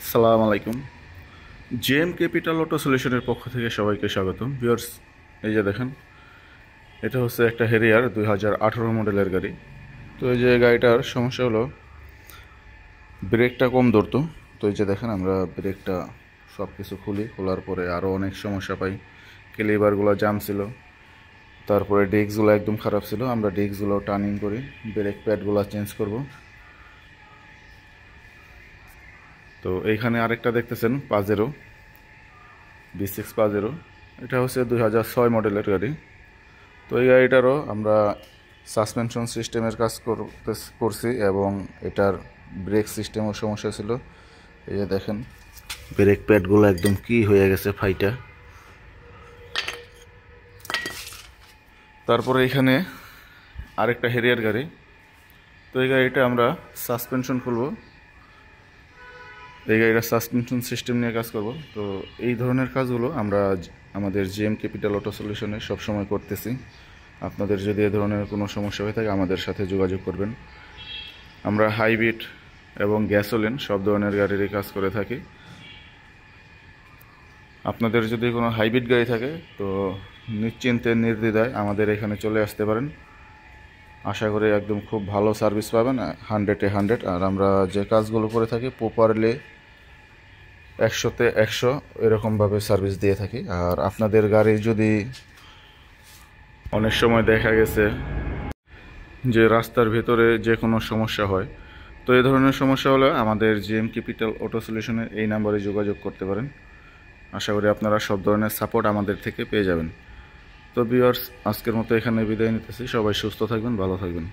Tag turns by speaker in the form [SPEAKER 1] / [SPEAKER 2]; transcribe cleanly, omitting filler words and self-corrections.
[SPEAKER 1] সালাম আলাইকুম। JM capital auto সলিউশনের পক্ষ থেকে সবাইকে স্বাগতম। ভিউয়ার্স, এই যে দেখেন, এটা হচ্ছে একটা হেরিয়ার 2018 মডেলের গাড়ি। তো এই যে গাড়িটার সমস্যা হলো ব্রেকটা কম ধরতো। তো এই যে দেখেন, আমরা ব্রেকটা সব কিছু খোলার পরে আরও অনেক সমস্যা পাই। ক্যালিবারগুলো জাম ছিল, তারপরে ডিস্কগুলো একদম খারাপ ছিল। আমরা ডিস্কগুলো টার্নিং করি, ব্রেক প্যাডগুলো চেঞ্জ করব। তো এইখানে আরেকটা দেখতেছেন পাজেরো V6 পাজেরো, এটা হচ্ছে 2006 মডেলের গাড়ি। তো এই গাড়িটারও আমরা সাসপেনশন সিস্টেমের কাজ করছি এবং এটার ব্রেক সিস্টেমও সমস্যা ছিল। এই যে দেখেন, ব্রেক প্যাডগুলো একদম কি হয়ে গেছে ফাইটা। তারপরে এখানে আরেকটা হেরিয়ার গাড়ি। তো এই গাড়িটা আমরা সাসপেনশন খুলব, এই গাড়িটা সাসপেনশন সিস্টেম নিয়ে কাজ করব। তো এই ধরনের কাজগুলো আমরা আমাদের জিএম ক্যাপিটাল অটো সলিউশনে সবসময় করতেছি। আপনাদের যদি এ ধরনের কোনো সমস্যা হয়ে থাকে আমাদের সাথে যোগাযোগ করবেন। আমরা হাইব্রিড এবং গ্যাসোলিন সব ধরনের গাড়িরই কাজ করে থাকি। আপনাদের যদি কোনো হাইব্রিড গাড়ি থাকে তো নিশ্চিন্তে নির্দ্বিধায় আমাদের এখানে চলে আসতে পারেন। আশা করি একদম খুব ভালো সার্ভিস পাবেন, 100-এ 100। আর আমরা যে কাজগুলো করে থাকি প্রপারলি 100-তে 100 এরকমভাবে সার্ভিস দিয়ে থাকি। আর আপনাদের গাড়ি যদি অনেক সময় দেখা গেছে যে রাস্তার ভেতরে যে কোনো সমস্যা হয়, তো এই ধরনের সমস্যা হলে আমাদের জিএম ক্যাপিটাল অটো সলিউশনের এই নাম্বারে যোগাযোগ করতে পারেন। আশা করি আপনারা সব ধরনের সাপোর্ট আমাদের থেকে পেয়ে যাবেন। তো ভিউয়ার্স, আজকের মতো এখানে বিদায় নিতেছি। সবাই সুস্থ থাকবেন, ভালো থাকবেন।